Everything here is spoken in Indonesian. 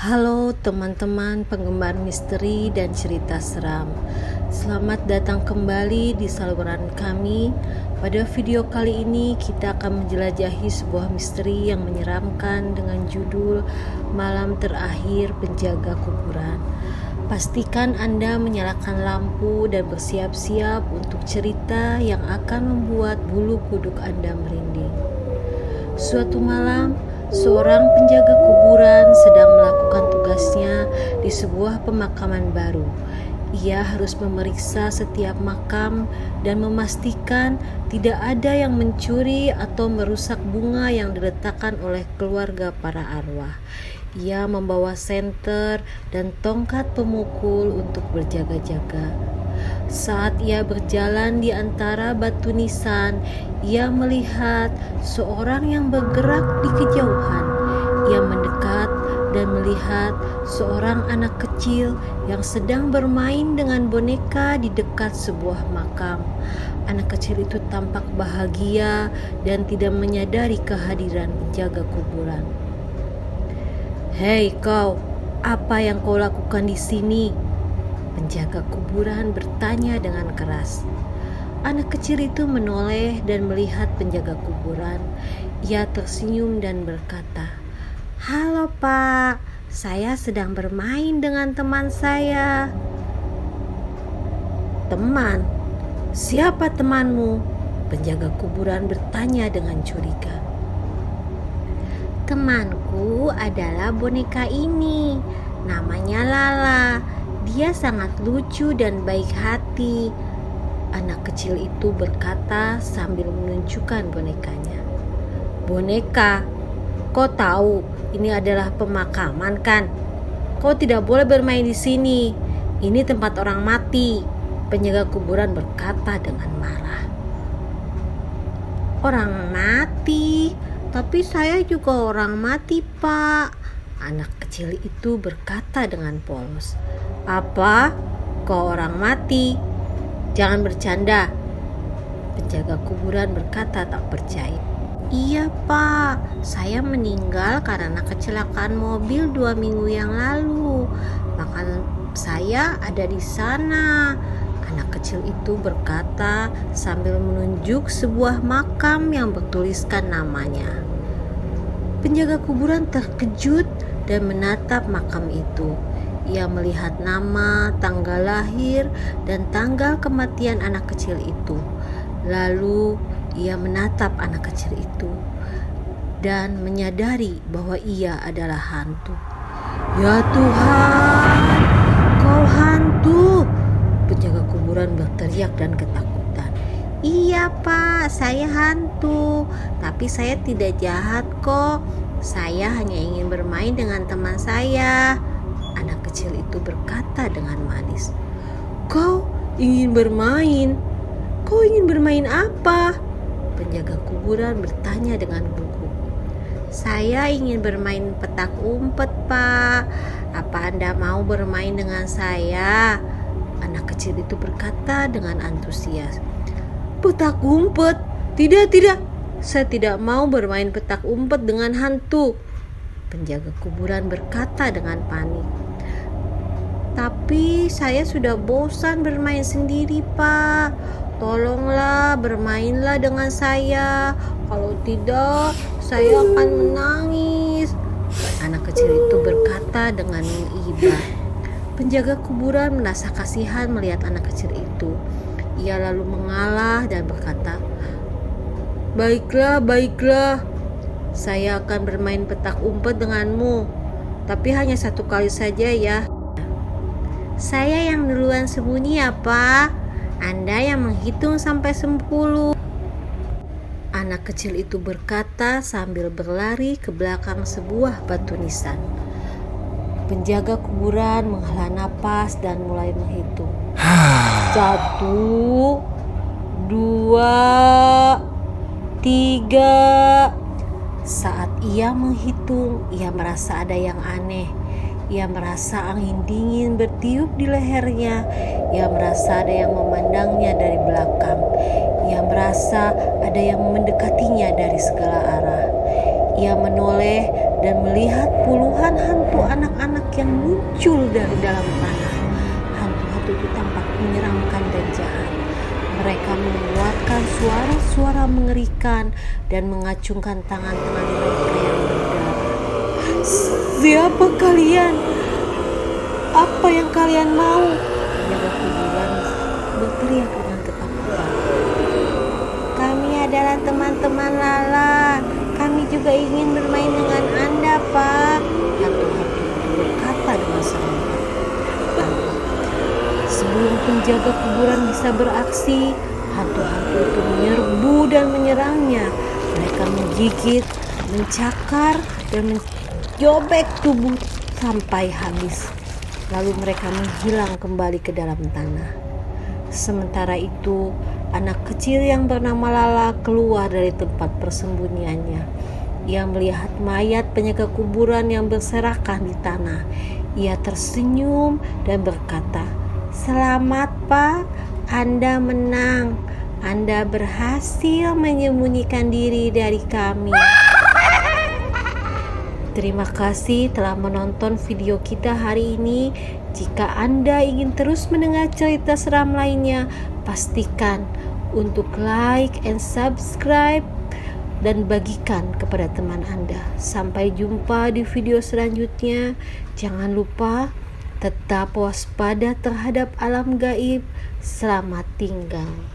Halo teman-teman penggemar misteri dan cerita seram. Selamat datang kembali di saluran kami. Pada video kali ini kita akan menjelajahi sebuah misteri yang menyeramkan dengan judul Malam Terakhir Penjaga Kuburan. Pastikan Anda menyalakan lampu dan bersiap-siap untuk cerita yang akan membuat bulu kuduk Anda merinding. Suatu malam, seorang penjaga kuburan sedang melakukan tugasnya di sebuah pemakaman baru. Ia harus memeriksa setiap makam dan memastikan tidak ada yang mencuri atau merusak bunga yang diletakkan oleh keluarga para arwah. Ia membawa senter dan tongkat pemukul untuk berjaga-jaga. Saat ia berjalan di antara batu nisan, ia melihat seorang yang bergerak di kejauhan. Ia mendekat dan melihat seorang anak kecil yang sedang bermain dengan boneka di dekat sebuah makam. Anak kecil itu tampak bahagia dan tidak menyadari kehadiran penjaga kuburan. "Hei kau, apa yang kau lakukan di sini?" Penjaga kuburan bertanya dengan keras. Anak kecil itu menoleh dan melihat penjaga kuburan. Ia tersenyum dan berkata, "Halo Pak, saya sedang bermain dengan teman saya." "Teman? Siapa temanmu?" Penjaga kuburan bertanya dengan curiga. "Temanku adalah boneka ini. Namanya Lala. Dia sangat lucu dan baik hati." Anak kecil itu berkata sambil menunjukkan bonekanya. "Boneka? Kau tahu ini adalah pemakaman kan? Kau tidak boleh bermain di sini. Ini tempat orang mati." Penjaga kuburan berkata dengan marah. "Orang mati? Tapi saya juga orang mati, Pak." Anak kecil itu berkata dengan polos. "Apa? Kau orang mati? Jangan bercanda." Penjaga kuburan berkata tak percaya. "Iya Pak, saya meninggal karena kecelakaan mobil 2 minggu yang lalu. Makam saya ada di sana." Anak kecil itu berkata sambil menunjuk sebuah makam yang bertuliskan namanya. Penjaga kuburan terkejut dan menatap makam itu. Ia melihat nama, tanggal lahir, dan tanggal kematian anak kecil itu. Lalu ia menatap anak kecil itu dan menyadari bahwa ia adalah hantu. "Ya Tuhan, kau hantu!" Penjaga kuburan berteriak dan ketakutan. "Iya Pak, saya hantu. Tapi saya tidak jahat kok. Saya hanya ingin bermain dengan teman saya." Anak kecil itu berkata dengan manis. "Kau ingin bermain? Kau ingin bermain apa?" Penjaga kuburan bertanya dengan gugup. "Saya ingin bermain petak umpet, Pak. Apa Anda mau bermain dengan saya?" Anak kecil itu berkata dengan antusias. "Petak umpet? Tidak. Saya tidak mau bermain petak umpet dengan hantu." Penjaga kuburan berkata dengan panik. "Tapi saya sudah bosan bermain sendiri, Pak. Tolonglah bermainlah dengan saya. Kalau tidak, saya akan menangis." Anak kecil itu berkata dengan mengibah. Penjaga kuburan merasa kasihan melihat anak kecil itu. Ia lalu mengalah dan berkata, Baiklah. Saya akan bermain petak umpet denganmu. Tapi hanya 1 kali saja ya." "Saya yang duluan sembunyi ya, Pak. Anda yang menghitung sampai 10. Anak kecil itu berkata sambil berlari ke belakang sebuah batu nisan. Penjaga kuburan menghela napas dan mulai menghitung. 1, 2, 3. Saat ia menghitung, ia merasa ada yang aneh. Ia merasa angin dingin bertiup di lehernya. Ia merasa ada yang memandangnya dari belakang. Ia merasa ada yang mendekatinya dari segala arah. Ia menoleh dan melihat puluhan hantu anak-anak yang muncul dari dalam tanah. Hantu-hantu itu tampak menyeramkan dan jahat. Mereka mengeluarkan suara-suara mengerikan dan mengacungkan tangan-tangan mereka yang berdarah. "Siapa kalian? Apa yang kalian mau?" penjaga kuburan berteriak dengan ketakutan. "Kami adalah teman-teman Lala. Kami juga ingin bermain dengan Anda, Pak," hantu-hantu itu berkata dengan serem. Sebelum penjaga kuburan bisa beraksi, hantu-hantu itu menyerbu dan menyerangnya. Mereka menggigit, mencakar, dan menjobek tubuh sampai habis. Lalu mereka menghilang kembali ke dalam tanah. Sementara itu, anak kecil yang bernama Lala keluar dari tempat persembunyiannya. Ia melihat mayat penjaga kuburan yang berserakan di tanah. Ia tersenyum dan berkata, "Selamat, Pak. Anda menang. Anda berhasil menyembunyikan diri dari kami." Terima kasih telah menonton video kita hari ini. Jika Anda ingin terus mendengar cerita seram lainnya, pastikan untuk like and subscribe dan bagikan kepada teman Anda. Sampai jumpa di video selanjutnya. Jangan lupa tetap waspada terhadap alam gaib. Selamat tinggal.